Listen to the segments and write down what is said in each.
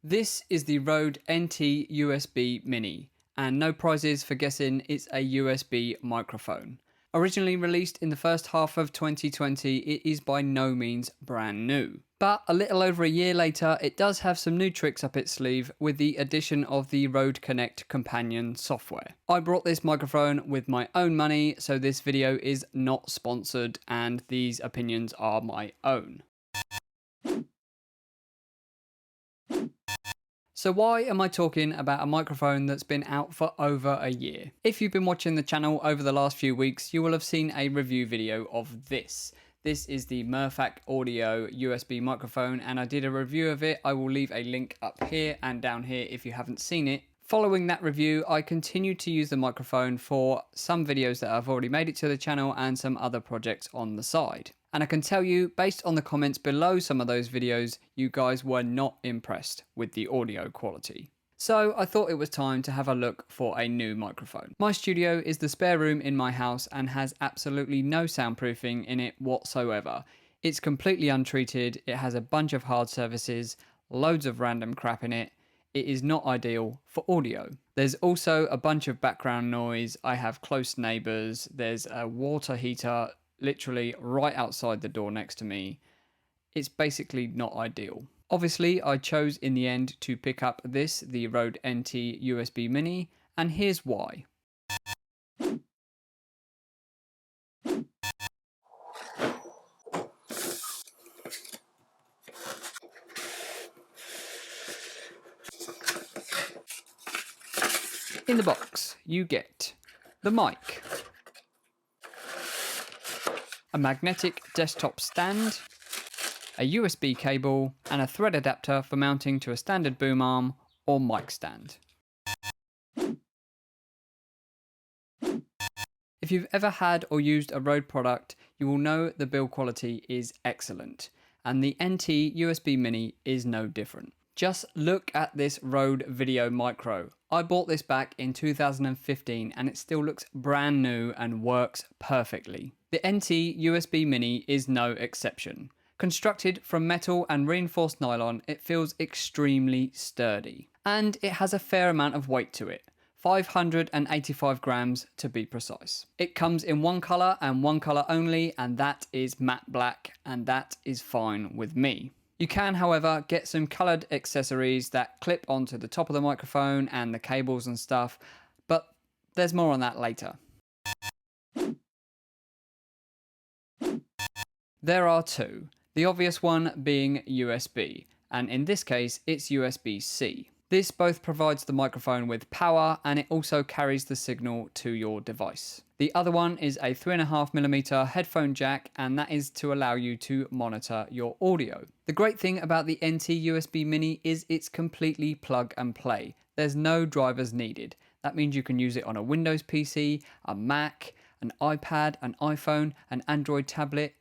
This is the Rode NT USB Mini, and no prizes for guessing it's a USB microphone. Originally released in the first half of 2020, it is by no means brand new. But a little over a year later, it does have some new tricks up its sleeve with the addition of the Rode Connect companion software. I brought this microphone with my own money, so this video is not sponsored and these opinions are my own. So why am I talking about a microphone that's been out for over a year? If you've been watching the channel over the last few weeks, you will have seen a review video of this. This is the Murphac Audio USB microphone, and I did a review of it. I will leave a link up here and down here if you haven't seen it. Following that review, I continued to use the microphone for some videos that have already made it to the channel and some other projects on the side. And I can tell you, based on the comments below some of those videos, you guys were not impressed with the audio quality. So I thought it was time to have a look for a new microphone. My studio is the spare room in my house and has absolutely no soundproofing in it whatsoever. It's completely untreated, it has a bunch of hard surfaces, loads of random crap in it. It is not ideal for audio. There's also a bunch of background noise, I have close neighbours, there's a water heater literally right outside the door next to me. It's basically not ideal. Obviously, I chose in the end to pick up this, the Rode NT USB Mini, and here's why. In the box, you get the mic, a magnetic desktop stand, a USB cable, and a thread adapter for mounting to a standard boom arm or mic stand. If you've ever had or used a Rode product, you will know the build quality is excellent, and the NT USB Mini is no different. Just look at this Rode Video Micro. I bought this back in 2015 and it still looks brand new and works perfectly. The NT USB Mini is no exception. Constructed from metal and reinforced nylon, it feels extremely sturdy. And it has a fair amount of weight to it. 585 grams to be precise. It comes in one colour and one colour only, and that is matte black, and that is fine with me. You can, however, get some coloured accessories that clip onto the top of the microphone and the cables and stuff, but there's more on that later. There are two, the obvious one being USB, and in this case it's USB-C. This both provides the microphone with power and it also carries the signal to your device. The other one is a 3.5mm headphone jack, and that is to allow you to monitor your audio. The great thing about the NT USB Mini is it's completely plug and play. There's no drivers needed. That means you can use it on a Windows PC, a Mac, an iPad, an iPhone, an Android tablet,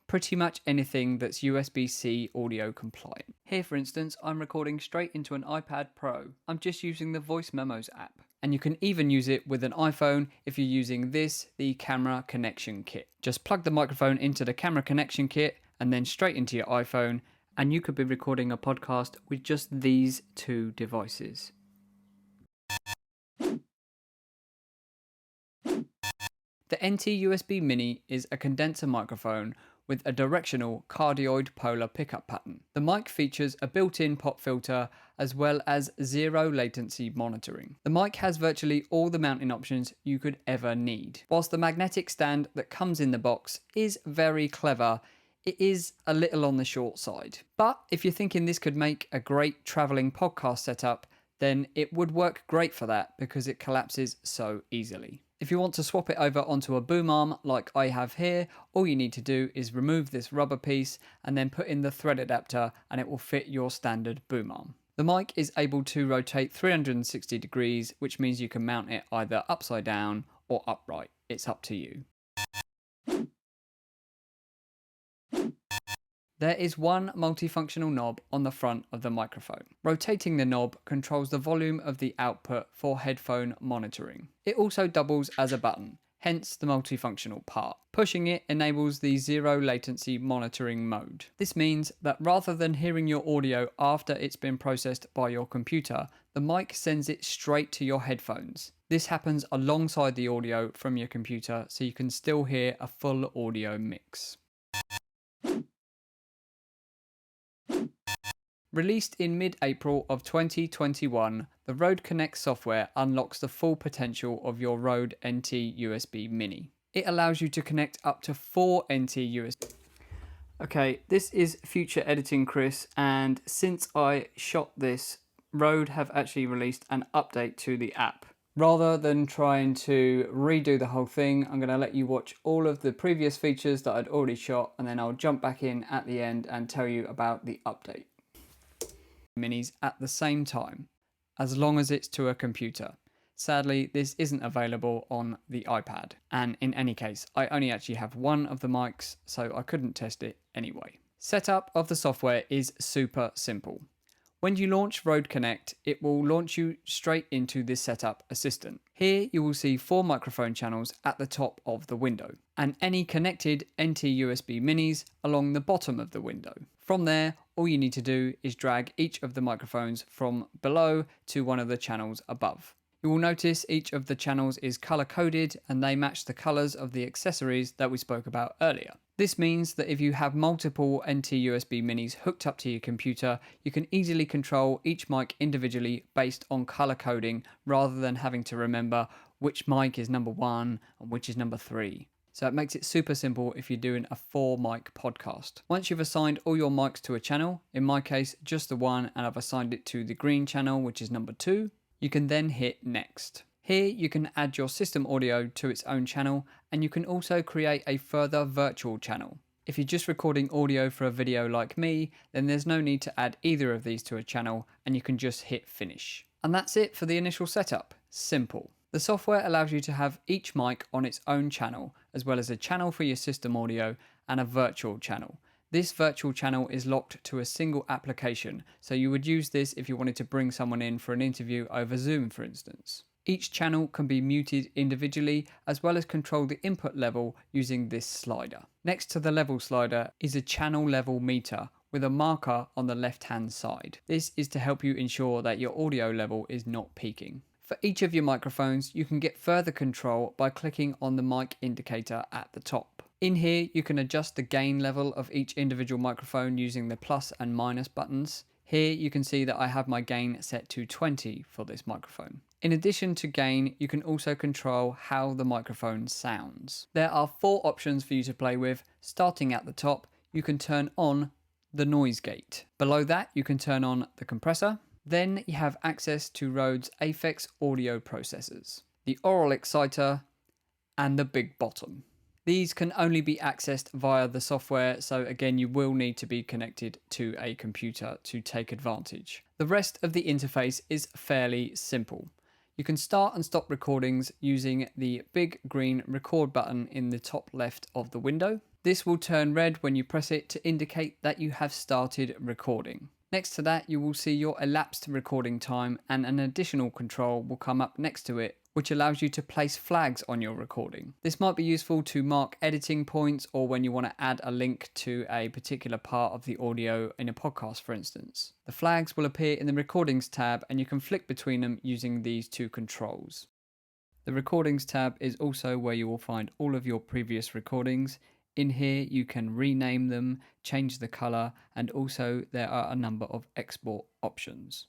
pretty much anything that's USB-C audio compliant. Here, for instance, I'm recording straight into an iPad Pro. I'm just using the Voice Memos app. And you can even use it with an iPhone if you're using this, the camera connection kit. Just plug the microphone into the camera connection kit and then straight into your iPhone, and you could be recording a podcast with just these two devices. The NT USB Mini is a condenser microphone with a directional cardioid polar pickup pattern. The mic features a built-in pop filter as well as zero latency monitoring. The mic has virtually all the mounting options you could ever need. Whilst the magnetic stand that comes in the box is very clever, it is a little on the short side. But if you're thinking this could make a great traveling podcast setup, then it would work great for that because it collapses so easily. If you want to swap it over onto a boom arm like I have here, all you need to do is remove this rubber piece and then put in the thread adapter and it will fit your standard boom arm. The mic is able to rotate 360 degrees, which means you can mount it either upside down or upright. It's up to you. There is one multifunctional knob on the front of the microphone. Rotating the knob controls the volume of the output for headphone monitoring. It also doubles as a button. hence the multifunctional part. Pushing it enables the zero latency monitoring mode. This means that rather than hearing your audio after it's been processed by your computer, the mic sends it straight to your headphones. This happens alongside the audio from your computer, so you can still hear a full audio mix. Released in mid-April of 2021, the Rode Connect software unlocks the full potential of your Rode NT USB Mini. It allows you to connect up to 4 NT USB. Okay, this is Future Editing Chris, and since I shot this, Rode have actually released an update to the app. Rather than trying to redo the whole thing, I'm going to let you watch all of the previous features that I'd already shot, and then I'll jump back in at the end and tell you about the update. Minis at the same time, as long as it's to a computer. Sadly, this isn't available on the iPad, and in any case, I only actually have one of the mics, so I couldn't test it anyway. Setup of the software is super simple. When you launch Rode Connect, it will launch you straight into this setup assistant. Here you will see 4 microphone channels at the top of the window, and any connected NT USB minis along the bottom of the window. From there, all you need to do is drag each of the microphones from below to one of the channels above. You will notice each of the channels is color coded and they match the colors of the accessories that we spoke about earlier. This means that if you have multiple NT USB minis hooked up to your computer, you can easily control each mic individually based on color coding rather than having to remember which mic is number 1 and which is number 3. So it makes it super simple if you're doing a 4 mic podcast. Once you've assigned all your mics to a channel, in my case just the one, and I've assigned it to the green channel, which is number 2, you can then hit next. Here you can add your system audio to its own channel, and you can also create a further virtual channel. If you're just recording audio for a video like me, then there's no need to add either of these to a channel, and you can just hit finish. And that's it for the initial setup. Simple. The software allows you to have each mic on its own channel, as well as a channel for your system audio and a virtual channel. This virtual channel is locked to a single application, so you would use this if you wanted to bring someone in for an interview over Zoom, for instance. Each channel can be muted individually, as well as control the input level using this slider. Next to the level slider is a channel level meter with a marker on the left-hand side. This is to help you ensure that your audio level is not peaking. For each of your microphones, you can get further control by clicking on the mic indicator at the top. In here, you can adjust the gain level of each individual microphone using the plus and minus buttons. Here you can see that I have my gain set to 20 for this microphone. In addition to gain, you can also control how the microphone sounds. There are 4 options for you to play with. Starting at the top, you can turn on the noise gate. Below that, you can turn on the compressor. Then you have access to Rode's Aphex audio processors, the Aural Exciter, and the Big Bottom. These can only be accessed via the software, so again you will need to be connected to a computer to take advantage. The rest of the interface is fairly simple. You can start and stop recordings using the big green record button in the top left of the window. This will turn red when you press it to indicate that you have started recording. Next to that, you will see your elapsed recording time, and an additional control will come up next to it, which allows you to place flags on your recording. This might be useful to mark editing points or when you want to add a link to a particular part of the audio in a podcast, for instance. The flags will appear in the Recordings tab, and you can flick between them using these 2 controls. The Recordings tab is also where you will find all of your previous recordings. In here you can rename them, change the color, and also there are a number of export options.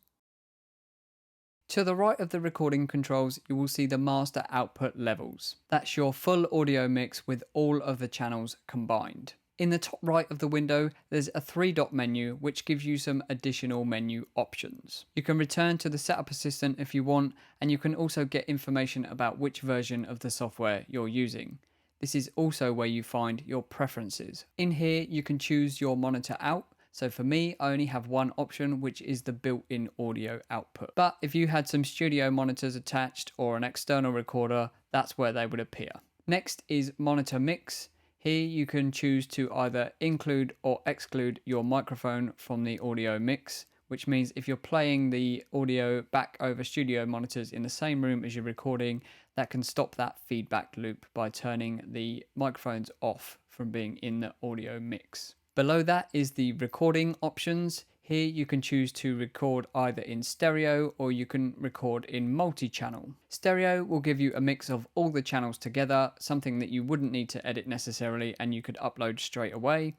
To the right of the recording controls, you will see the master output levels. That's your full audio mix with all of the channels combined. In the top right of the window, there's a 3-dot menu which gives you some additional menu options. You can return to the setup assistant if you want, and you can also get information about which version of the software you're using. This is also where you find your preferences. In here, you can choose your monitor out. So for me, I only have one option, which is the built-in audio output. But if you had some studio monitors attached or an external recorder, that's where they would appear. Next is monitor mix. Here you can choose to either include or exclude your microphone from the audio mix, which means if you're playing the audio back over studio monitors in the same room as you're recording, that can stop that feedback loop by turning the microphones off from being in the audio mix. Below that is the recording options. Here you can choose to record either in stereo or you can record in multi-channel. Stereo will give you a mix of all the channels together, something that you wouldn't need to edit necessarily and you could upload straight away.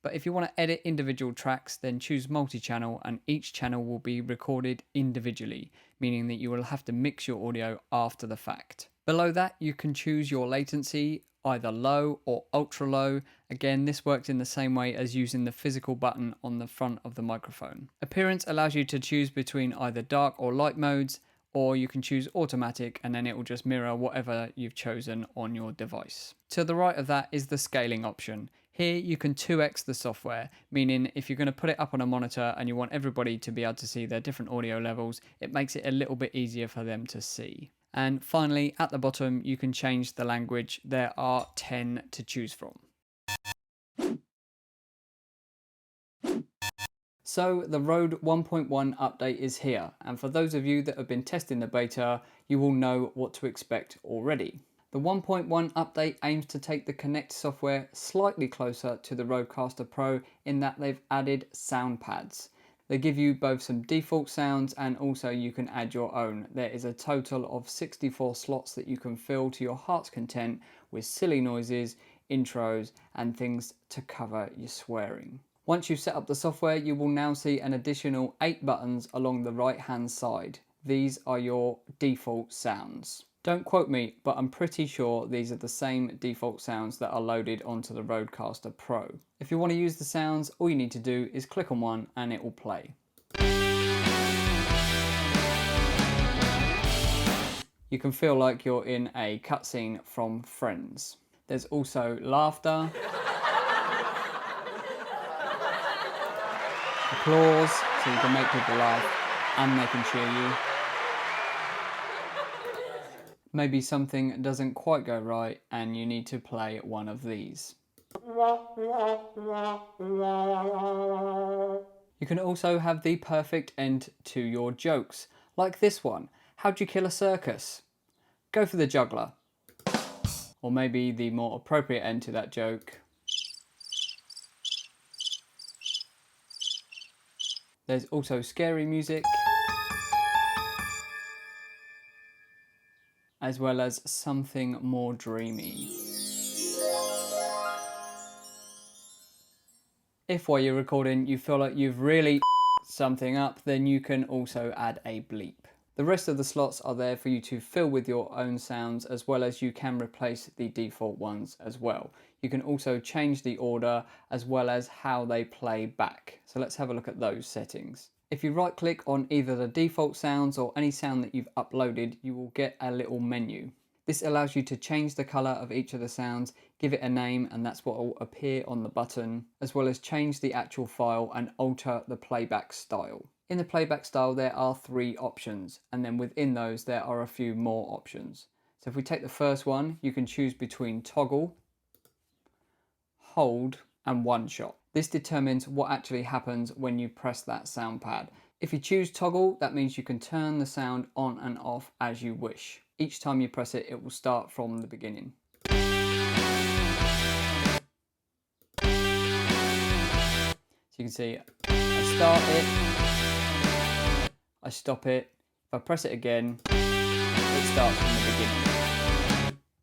But if you want to edit individual tracks, then choose multi-channel and each channel will be recorded individually, meaning that you will have to mix your audio after the fact. Below that, you can choose your latency, either low or ultra low. Again, this works in the same way as using the physical button on the front of the microphone. Appearance allows you to choose between either dark or light modes, or you can choose automatic and then it will just mirror whatever you've chosen on your device. To the right of that is the scaling option. Here you can 2x the software, meaning if you're going to put it up on a monitor and you want everybody to be able to see their different audio levels, it makes it a little bit easier for them to see. And finally, at the bottom, you can change the language. There are 10 to choose from. So the Rode 1.1 update is here, and for those of you that have been testing the beta, you will know what to expect already. The 1.1 update aims to take the Connect software slightly closer to the Rodecaster Pro in that they've added sound pads. They give you both some default sounds and also you can add your own. There is a total of 64 slots that you can fill to your heart's content with silly noises, intros and things to cover your swearing. Once you've set up the software, you will now see an additional 8 buttons along the right hand side. These are your default sounds. Don't quote me, but I'm pretty sure these are the same default sounds that are loaded onto the Rodecaster Pro. If you want to use the sounds, all you need to do is click on one and it will play. You can feel like you're in a cutscene from Friends. There's also laughter, applause, so you can make people laugh and they can cheer you. Maybe something doesn't quite go right and you need to play one of these. You can also have the perfect end to your jokes, like this one. How'd you kill a circus? Go for the juggler. Or maybe the more appropriate end to that joke. There's also scary music, as well as something more dreamy. If while you're recording you feel like you've really something up, then you can also add a bleep. The rest of the slots are there for you to fill with your own sounds, as well as you can replace the default ones as well. You can also change the order as well as how they play back. So let's have a look at those settings. If you right click on either the default sounds or any sound that you've uploaded, you will get a little menu. This allows you to change the color of each of the sounds, give it a name, and that's what will appear on the button, as well as change the actual file and alter the playback style. In the playback style, there are 3 options, and then within those, there are a few more options. So if we take the first one, you can choose between toggle, hold, and one shot. This determines what actually happens when you press that sound pad. If you choose toggle, that means you can turn the sound on and off as you wish. Each time you press it, it will start from the beginning. So you can see, I start it, I stop it, if I press it again, it starts from the beginning.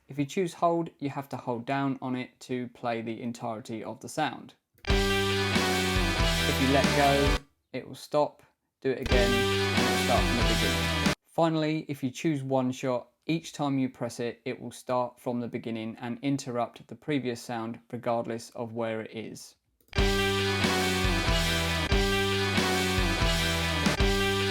If you choose hold, you have to hold down on it to play the entirety of the sound. If you let go, it will stop, do it again, and it will start from the beginning. Finally, if you choose one shot, each time you press it, it will start from the beginning and interrupt the previous sound regardless of where it is.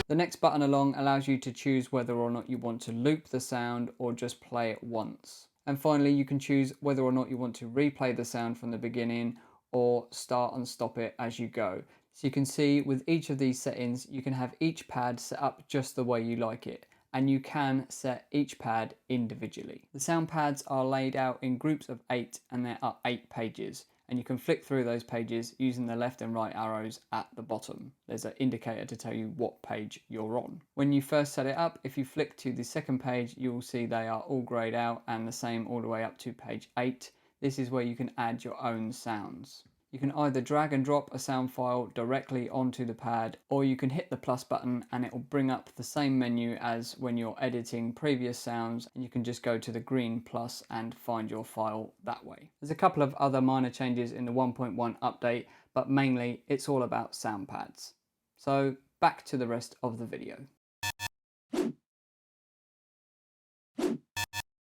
The next button along allows you to choose whether or not you want to loop the sound or just play it once. And finally, you can choose whether or not you want to replay the sound from the beginning or start and stop it as you go. So you can see with each of these settings, you can have each pad set up just the way you like it, and you can set each pad individually. The sound pads are laid out in groups of 8 and there are 8 pages, and you can flick through those pages using the left and right arrows at the bottom. There's an indicator to tell you what page you're on. When you first set it up, if you flick to the second page, you will see they are all grayed out and the same all the way up to page 8. This is where you can add your own sounds. You can either drag and drop a sound file directly onto the pad, or you can hit the plus button and it will bring up the same menu as when you're editing previous sounds, and you can just go to the green plus and find your file that way. There's a couple of other minor changes in the 1.1 update, but mainly it's all about sound pads. So back to the rest of the video.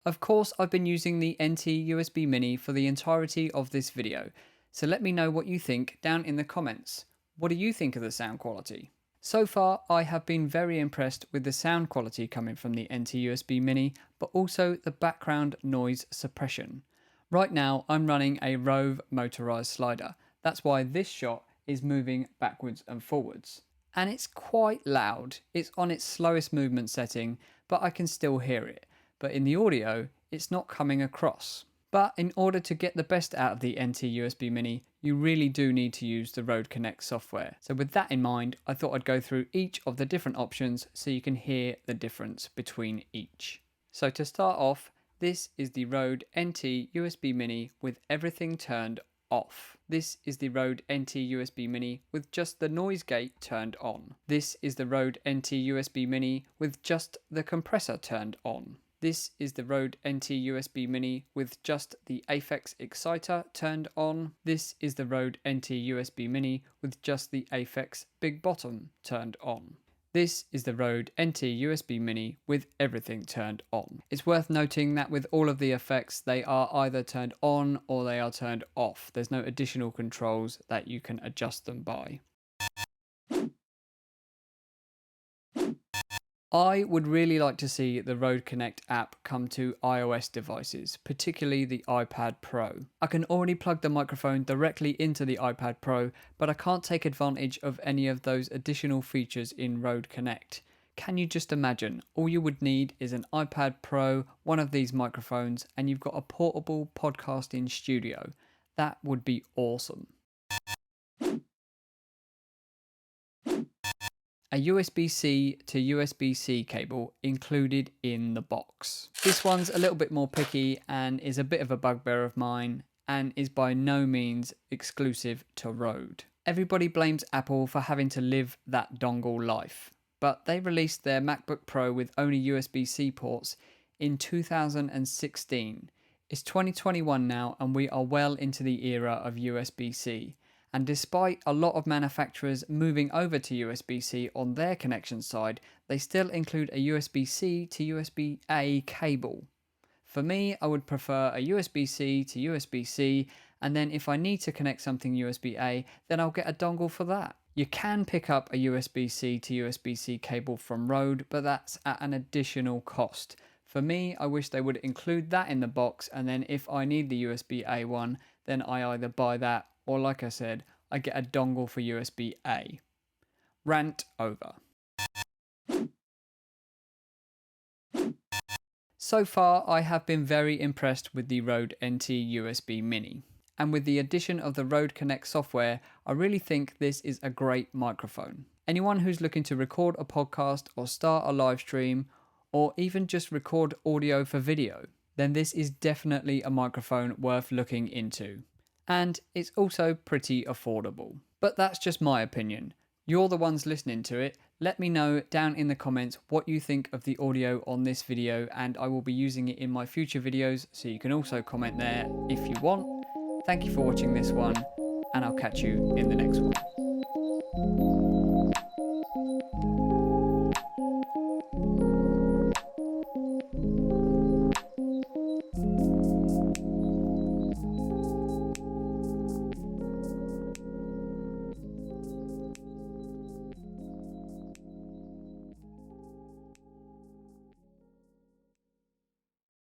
Of course, I've been using the NT USB Mini for the entirety of this video, so let me know what you think down in the comments. What do you think of the sound quality? So far, I have been very impressed with the sound quality coming from the NT USB Mini, but also the background noise suppression. Right now, I'm running a Rove motorized slider. That's why this shot is moving backwards and forwards. And it's quite loud. It's on its slowest movement setting, but I can still hear it. But in the audio, it's not coming across. But in order to get the best out of the NT USB Mini, you really do need to use the Rode Connect software. So with that in mind, I thought I'd go through each of the different options so you can hear the difference between each. So to start off, this is the Rode NT USB Mini with everything turned off. This is the Rode NT USB Mini with just the noise gate turned on. This is the Rode NT USB Mini with just the compressor turned on. This is the Rode NT USB Mini with just the Aphex exciter turned on. This is the Rode NT USB Mini with just the Aphex big bottom turned on. This is the Rode NT USB Mini with everything turned on. It's worth noting that with all of the effects, they are either turned on or they are turned off. There's no additional controls that you can adjust them by. I would really like to see the Rode Connect app come to iOS devices, particularly the iPad Pro. I can already plug the microphone directly into the iPad Pro, but I can't take advantage of any of those additional features in Rode Connect. Can you just imagine? All you would need is an iPad Pro, one of these microphones, and you've got a portable podcasting studio. That would be awesome. A USB-C to USB-C cable included in the box. This one's a little bit more picky and is a bit of a bugbear of mine and is by no means exclusive to Rode. Everybody blames Apple for having to live that dongle life, but they released their MacBook Pro with only USB-C ports in 2016. It's 2021 now and we are well into the era of USB-C. And despite a lot of manufacturers moving over to USB-C on their connection side, they still include a USB-C to USB-A cable. For me, I would prefer a USB-C to USB-C, and then if I need to connect something USB-A, then I'll get a dongle for that. You can pick up a USB-C to USB-C cable from Rode, but that's at an additional cost. For me, I wish they would include that in the box, and then if I need the USB-A one, then I either buy that or, like I said, I get a dongle for USB-A. Rant over. So far, I have been very impressed with the Rode NT USB Mini. And with the addition of the Rode Connect software, I really think this is a great microphone. Anyone who's looking to record a podcast or start a live stream, or even just record audio for video, then this is definitely a microphone worth looking into. And it's also pretty affordable. But that's just my opinion. You're the ones listening to it. Let me know down in the comments what you think of the audio on this video, and I will be using it in my future videos, so you can also comment there if you want. Thank you for watching this one, and I'll catch you in the next one.